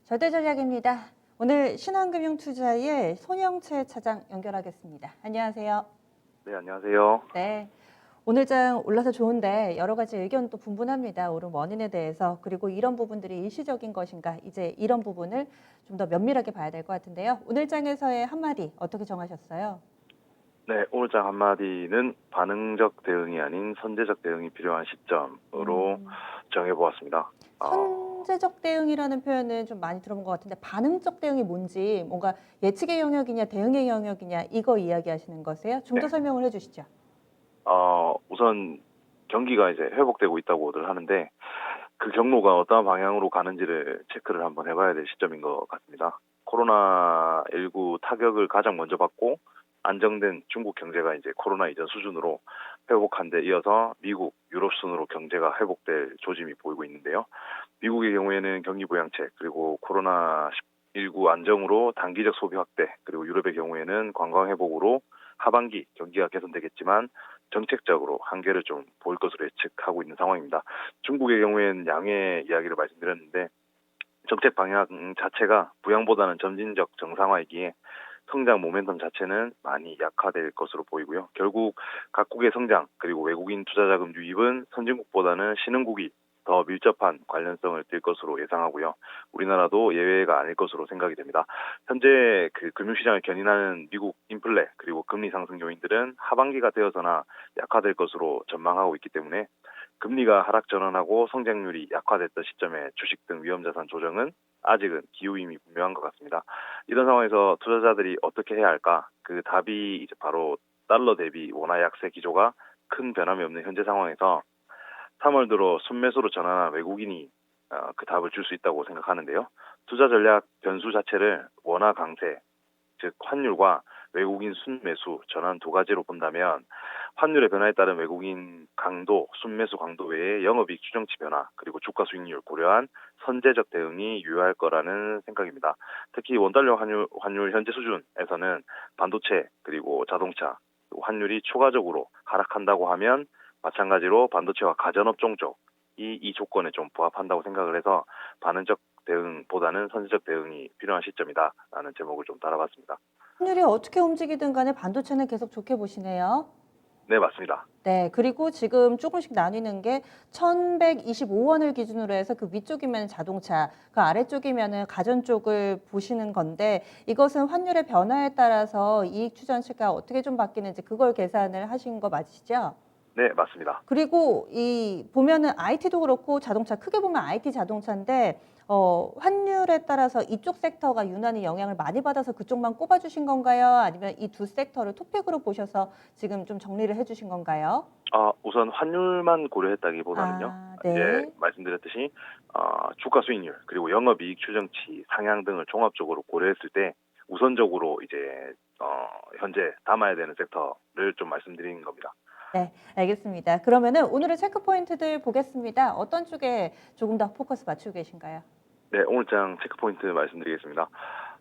절대전략입니다. 오늘 신한금융투자의 손영채 차장 연결하겠습니다. 안녕하세요. 네, 안녕하세요. 네. 오늘 장 올라서 좋은데 여러 가지 의견 또 분분합니다. 오른 원인에 대해서. 그리고 이런 부분들이 일시적인 것인가. 이제 이런 부분을 좀 더 면밀하게 봐야 될 것 같은데요. 오늘 장에서의 한마디 어떻게 정하셨어요? 네, 오늘장 한마디는 반응적 대응이 아닌 선제적 대응이 필요한 시점으로 음, 정해보았습니다. 선제적 대응이라는 표현은 좀 많이 들어본 것 같은데 반응적 대응이 뭔지 뭔가 예측의 영역이냐 대응의 영역이냐 이거 이야기하시는 거세요? 좀 더 네, 설명을 해주시죠. 우선 경기가 이제 회복되고 있다고들 하는데 그 경로가 어떤 방향으로 가는지를 체크를 한번 해봐야 될 시점인 것 같습니다. 코로나19 타격을 가장 먼저 받고 안정된 중국 경제가 이제 코로나 이전 수준으로 회복한 데 이어서 미국, 유럽 순으로 경제가 회복될 조짐이 보이고 있는데요. 미국의 경우에는 경기 부양책 그리고 코로나19 안정으로 단기적 소비 확대 그리고 유럽의 경우에는 관광 회복으로 하반기 경기가 개선되겠지만 정책적으로 한계를 좀 보일 것으로 예측하고 있는 상황입니다. 중국의 경우에는 양의 이야기를 말씀드렸는데 정책 방향 자체가 부양보다는 점진적 정상화이기에 성장 모멘텀 자체는 많이 약화될 것으로 보이고요. 결국 각국의 성장 그리고 외국인 투자 자금 유입은 선진국보다는 신흥국이 더 밀접한 관련성을 띨 것으로 예상하고요. 우리나라도 예외가 아닐 것으로 생각이 됩니다. 현재 그 금융시장을 견인하는 미국 인플레 그리고 금리 상승 요인들은 하반기가 되어서나 약화될 것으로 전망하고 있기 때문에 금리가 하락 전환하고 성장률이 약화됐던 시점에 주식 등 위험자산 조정은 아직은 기우임이 분명한 것 같습니다. 이런 상황에서 투자자들이 어떻게 해야 할까? 그 답이 이제 바로 달러 대비 원화 약세 기조가 큰 변함이 없는 현재 상황에서 3월 들어 순매수로 전환한 외국인이 그 답을 줄 수 있다고 생각하는데요. 투자 전략 변수 자체를 원화 강세, 즉 환율과 외국인 순매수 전환 두 가지로 본다면 환율의 변화에 따른 외국인 강도, 순매수 강도 외에 영업이익 추정치 변화, 그리고 주가 수익률 고려한 선제적 대응이 유효할 거라는 생각입니다. 특히 원달러 환율 현재 수준에서는 반도체 그리고 자동차, 그리고 환율이 추가적으로 하락한다고 하면 마찬가지로 반도체와 가전업종 쪽 이 조건에 좀 부합한다고 생각을 해서 반응적 대응보다는 선제적 대응이 필요한 시점이다라는 제목을 좀 달아봤습니다. 환율이 어떻게 움직이든 간에 반도체는 계속 좋게 보시네요. 네, 맞습니다. 네. 그리고 지금 조금씩 나뉘는 게 1,125원을 기준으로 해서 그 위쪽이면 자동차, 그 아래쪽이면은 가전 쪽을 보시는 건데 이것은 환율의 변화에 따라서 이익 추정치가 어떻게 좀 바뀌는지 그걸 계산을 하신 거 맞으시죠? 네, 맞습니다. 그리고 이 보면은 IT도 그렇고 자동차 크게 보면 IT 자동차인데 환율에 따라서 이쪽 섹터가 유난히 영향을 많이 받아서 그쪽만 꼽아 주신 건가요? 아니면 이 두 섹터를 토픽으로 보셔서 지금 좀 정리를 해 주신 건가요? 우선 환율만 고려했다기보다는요. 아 이제 네. 말씀드렸듯이 주가 수익률 그리고 영업이익 추정치 상향 등을 종합적으로 고려했을 때 우선적으로 이제 현재 담아야 되는 섹터를 좀 말씀드리는 겁니다. 네, 알겠습니다. 그러면은 오늘의 체크 포인트들 보겠습니다. 어떤 쪽에 조금 더 포커스 맞추고 계신가요? 네, 오늘장 체크포인트 말씀드리겠습니다.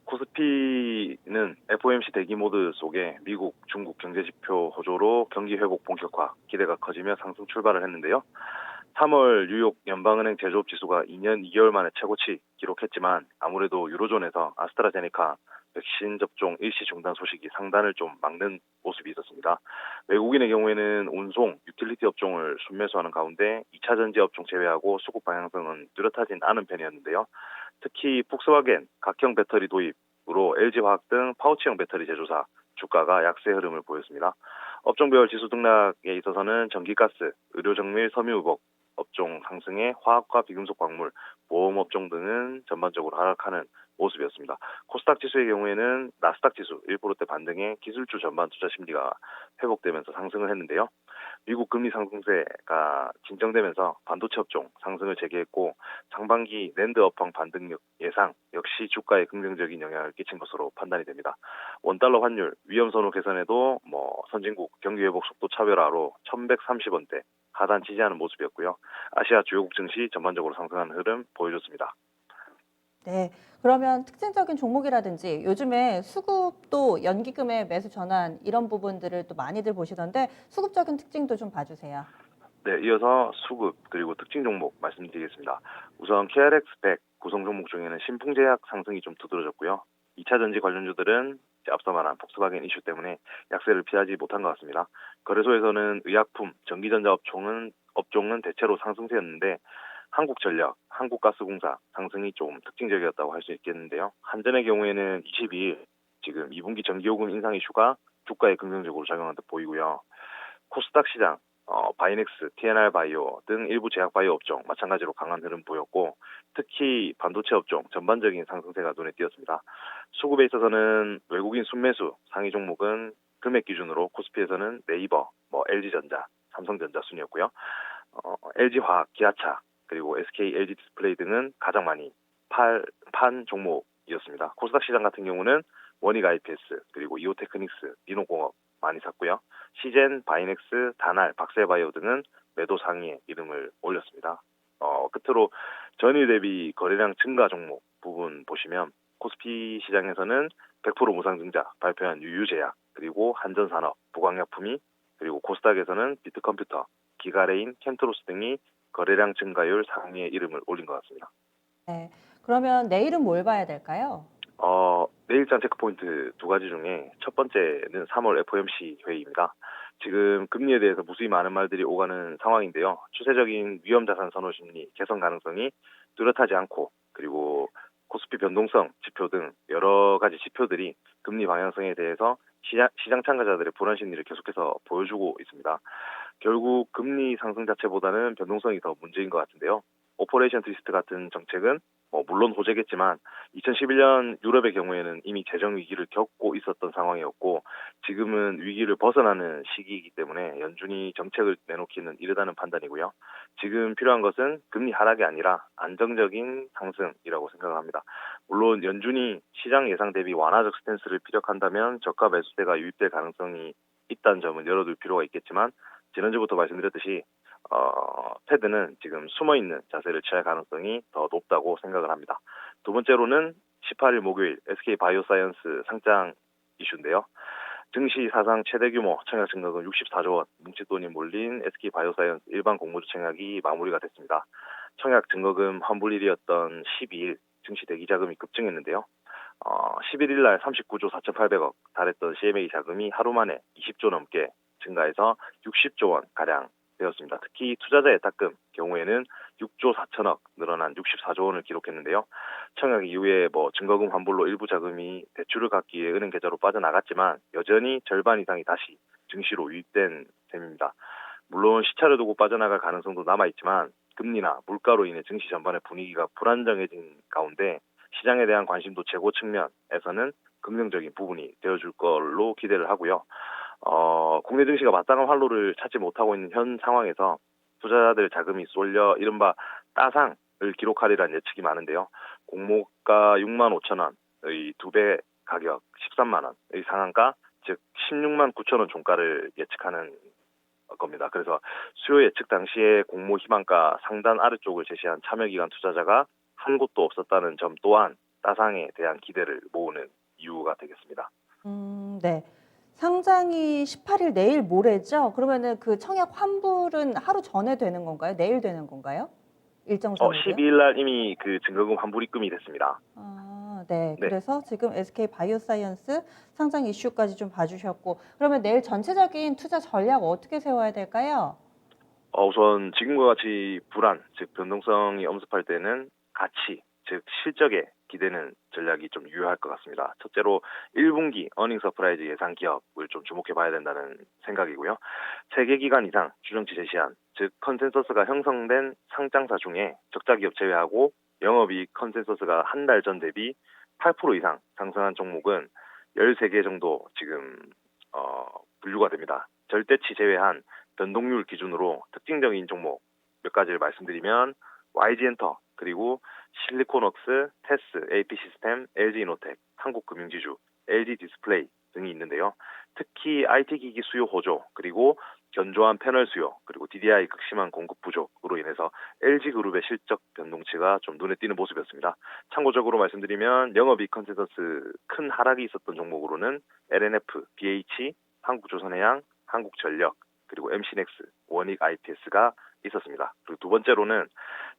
코스피는 FOMC 대기 모드 속에 미국, 중국 경제 지표 호조로 경기 회복 본격화 기대가 커지며 상승 출발을 했는데요. 3월 뉴욕 연방은행 제조업 지수가 2년 2개월 만에 최고치 기록했지만 아무래도 유로존에서 아스트라제네카 백신 접종 일시 중단 소식이 상단을 좀 막는 모습이 있었습니다. 외국인의 경우에는 운송, 유틸리티 업종을 순매수하는 가운데 2차 전지 업종 제외하고 수급 방향성은 뚜렷하진 않은 편이었는데요. 특히 폭스바겐 각형 배터리 도입으로 LG화학 등 파우치형 배터리 제조사 주가가 약세 흐름을 보였습니다. 업종별 지수 등락에 있어서는 전기가스, 의료정밀, 섬유의복 업종 상승에 화학과 비금속 광물, 보험 업종 등은 전반적으로 하락하는 모습이었습니다. 코스닥 지수의 경우에는 나스닥 지수 1%대 반등에 기술주 전반 투자 심리가 회복되면서 상승을 했는데요. 미국 금리 상승세가 진정되면서 반도체 업종 상승을 재개했고 상반기 낸드 업황 반등 예상 역시 주가에 긍정적인 영향을 끼친 것으로 판단이 됩니다. 원달러 환율 위험 선호 개선에도 선진국 경기 회복 속도 차별화로 1,130원대 하단 지지하는 모습이었고요. 아시아 주요국 증시 전반적으로 상승하는 흐름 보여줬습니다. 네. 그러면 특징적인 종목이라든지 요즘에 수급도 연기금의 매수 전환 이런 부분들을 또 많이들 보시던데 수급적인 특징도 좀 봐주세요. 네, 이어서 수급 그리고 특징 종목 말씀드리겠습니다. 우선 KRX100 구성 종목 중에는 신풍제약 상승이 좀 두드러졌고요. 2차 전지 관련주들은 이제 앞서 말한 폭스바겐 이슈 때문에 약세를 피하지 못한 것 같습니다. 거래소에서는 의약품, 전기전자 업종은 대체로 상승세였는데 한국전력, 한국가스공사 상승이 좀 특징적이었다고 할 수 있겠는데요. 한전의 경우에는 22일 지금 2분기 전기요금 인상 이슈가 주가에 긍정적으로 작용한 듯 보이고요. 코스닥 시장, 바이넥스, TNR 바이오 등 일부 제약 바이오 업종 마찬가지로 강한 흐름 보였고 특히 반도체 업종 전반적인 상승세가 눈에 띄었습니다. 수급에 있어서는 외국인 순매수 상위 종목은 금액 기준으로 코스피에서는 네이버, LG전자, 삼성전자 순이었고요. LG화학, 기아차 그리고 SK, LG 디스플레이 등은 가장 많이 판 종목이었습니다. 코스닥 시장 같은 경우는 원익 IPS 그리고 이오테크닉스, 니노공업 많이 샀고요. 시젠, 바이넥스, 다날, 박셀바이오 등은 매도 상위에 이름을 올렸습니다. 끝으로 전일 대비 거래량 증가 종목 부분 보시면 코스피 시장에서는 100% 무상증자 발표한 유유제약 그리고 한전산업, 부광약품이 그리고 코스닥에서는 비트컴퓨터, 기가레인, 켄트로스 등이 거래량 증가율 상위에 이름을 올린 것 같습니다. 네. 그러면 내일은 뭘 봐야 될까요? 내일장 체크포인트 두 가지 중에 첫 번째는 3월 FOMC 회의입니다. 지금 금리에 대해서 무수히 많은 말들이 오가는 상황인데요. 추세적인 위험자산 선호 심리 개선 가능성이 뚜렷하지 않고 그리고 코스피 변동성 지표 등 여러 가지 지표들이 금리 방향성에 대해서 시장 참가자들의 불안 심리를 계속해서 보여주고 있습니다. 결국 금리 상승 자체보다는 변동성이 더 문제인 것 같은데요. 오퍼레이션 트위스트 같은 정책은 물론 호재겠지만 2011년 유럽의 경우에는 이미 재정 위기를 겪고 있었던 상황이었고 지금은 위기를 벗어나는 시기이기 때문에 연준이 정책을 내놓기는 이르다는 판단이고요. 지금 필요한 것은 금리 하락이 아니라 안정적인 상승이라고 생각합니다. 물론 연준이 시장 예상 대비 완화적 스탠스를 피력한다면 저가 매수세가 유입될 가능성이 있다는 점은 열어둘 필요가 있겠지만 지난주부터 말씀드렸듯이 패드는 지금 숨어있는 자세를 취할 가능성이 더 높다고 생각을 합니다. 두 번째로는 18일 목요일 SK 바이오사이언스 상장 이슈인데요. 증시 사상 최대 규모 청약 증가금 64조 원 뭉칫돈이 몰린 SK 바이오사이언스 일반 공모주 청약이 마무리가 됐습니다. 청약 증거금 환불일이었던 12일 증시 대기 자금이 급증했는데요. 11일 날 39조 4,800억 달했던 CMA 자금이 하루 만에 20조 넘게 증가해서 60조 원 가량 되었습니다. 특히 투자자 예탁금 경우에는 6조 4천억 늘어난 64조 원을 기록했는데요. 청약 이후에 증거금 환불로 일부 자금이 대출을 갚기 위해 은행 계좌로 빠져나갔지만 여전히 절반 이상이 다시 증시로 유입된 셈입니다. 물론 시차를 두고 빠져나갈 가능성도 남아있지만 금리나 물가로 인해 증시 전반의 분위기가 불안정해진 가운데 시장에 대한 관심도 재고 측면에서는 긍정적인 부분이 되어줄 걸로 기대를 하고요. 국내 증시가 마땅한 활로를 찾지 못하고 있는 현 상황에서 투자자들 자금이 쏠려 이른바 따상을 기록하리라는 예측이 많은데요. 공모가 6만 5천 원의 2배 가격 13만 원의 상한가, 즉 16만 9천 원 종가를 예측하는 겁니다. 그래서 수요 예측 당시에 공모 희망가 상단 아래쪽을 제시한 참여기간 투자자가 한 곳도 없었다는 점 또한 따상에 대한 기대를 모으는 이유가 되겠습니다. 네. 상장이 18일 내일 모레죠? 그러면은 그 청약 환불은 하루 전에 되는 건가요? 내일 되는 건가요? 일정상으로요? 12일 날 이미 그 증거금 환불 입금이 됐습니다. 네. 네. 그래서 지금 SK 바이오사이언스 상장 이슈까지 좀 봐주셨고, 그러면 내일 전체적인 투자 전략 어떻게 세워야 될까요? 우선 지금과 같이 불안, 즉 변동성이 엄습할 때는 가치, 즉 실적에 기대는 전략이 좀 유효할 것 같습니다. 첫째로 1분기 어닝 서프라이즈 예상 기업을 좀 주목해 봐야 된다는 생각이고요. 3개 기간 이상 추정치 제시한, 즉 컨센서스가 형성된 상장사 중에 적자 기업 제외하고 영업이익 컨센서스가 한 달 전 대비 8% 이상 상승한 종목은 13개 정도 지금 분류가 됩니다. 절대치 제외한 변동률 기준으로 특징적인 종목 몇 가지를 말씀드리면 YG엔터, 그리고 실리콘웍스, 테스, AP시스템, LG이노텍, 한국금융지주, LG디스플레이 등이 있는데요. 특히 IT기기 수요 호조, 그리고 견조한 패널 수요, 그리고 DDI 극심한 공급 부족으로 인해서 LG그룹의 실적 변동치가 좀 눈에 띄는 모습이었습니다. 참고적으로 말씀드리면 영업이익 컨센서스 큰 하락이 있었던 종목으로는 LNF, BH, 한국조선해양, 한국전력, 그리고 MC넥스, 원익 IPS가 있었습니다. 그리고 두 번째로는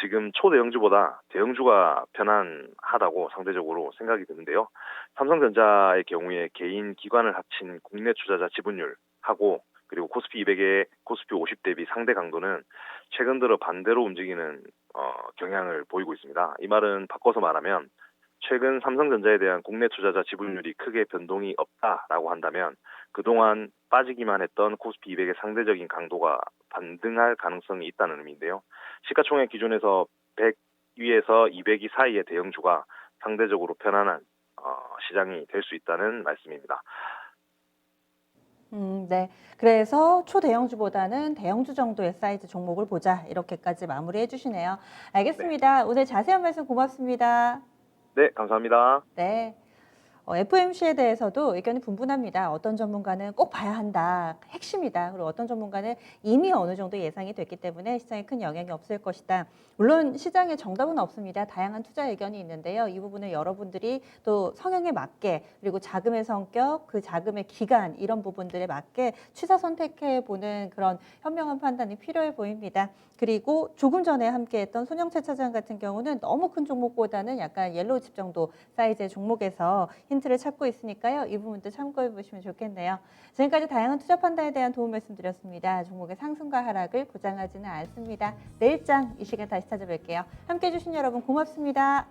지금 초대형주보다 대형주가 편안하다고 상대적으로 생각이 드는데요. 삼성전자의 경우에 개인 기관을 합친 국내 투자자 지분율하고 그리고 코스피 200의 코스피 50 대비 상대 강도는 최근 들어 반대로 움직이는 경향을 보이고 있습니다. 이 말은 바꿔서 말하면 최근 삼성전자에 대한 국내 투자자 지분율이 크게 변동이 없다라고 한다면 그동안 빠지기만 했던 코스피 200의 상대적인 강도가 반등할 가능성이 있다는 의미인데요. 시가총액 기준에서 100위에서 200위 사이의 대형주가 상대적으로 편안한 시장이 될 수 있다는 말씀입니다. 네. 그래서 초대형주보다는 대형주 정도의 사이즈 종목을 보자. 이렇게까지 마무리해 주시네요. 네, 알겠습니다. 오늘 자세한 말씀 고맙습니다. 네, 감사합니다. 네. FOMC에 대해서도 의견이 분분합니다. 어떤 전문가는 꼭 봐야 한다. 핵심이다. 그리고 어떤 전문가는 이미 어느 정도 예상이 됐기 때문에 시장에 큰 영향이 없을 것이다. 물론 시장에 정답은 없습니다. 다양한 투자 의견이 있는데요. 이 부분을 여러분들이 또 성향에 맞게 그리고 자금의 성격, 그 자금의 기간 이런 부분들에 맞게 취사 선택해 보는 그런 현명한 판단이 필요해 보입니다. 그리고 조금 전에 함께했던 손영채 차장 같은 경우는 너무 큰 종목보다는 약간 옐로우 칩 정도 사이즈의 종목에서 힌트를 찾고 있으니까요. 이 부분도 참고해 보시면 좋겠네요. 지금까지 다양한 투자 판단에 대한 도움 말씀드렸습니다. 종목의 상승과 하락을 보장하지는 않습니다. 내일장 이 시간 다시 찾아뵐게요. 함께해 주신 여러분 고맙습니다.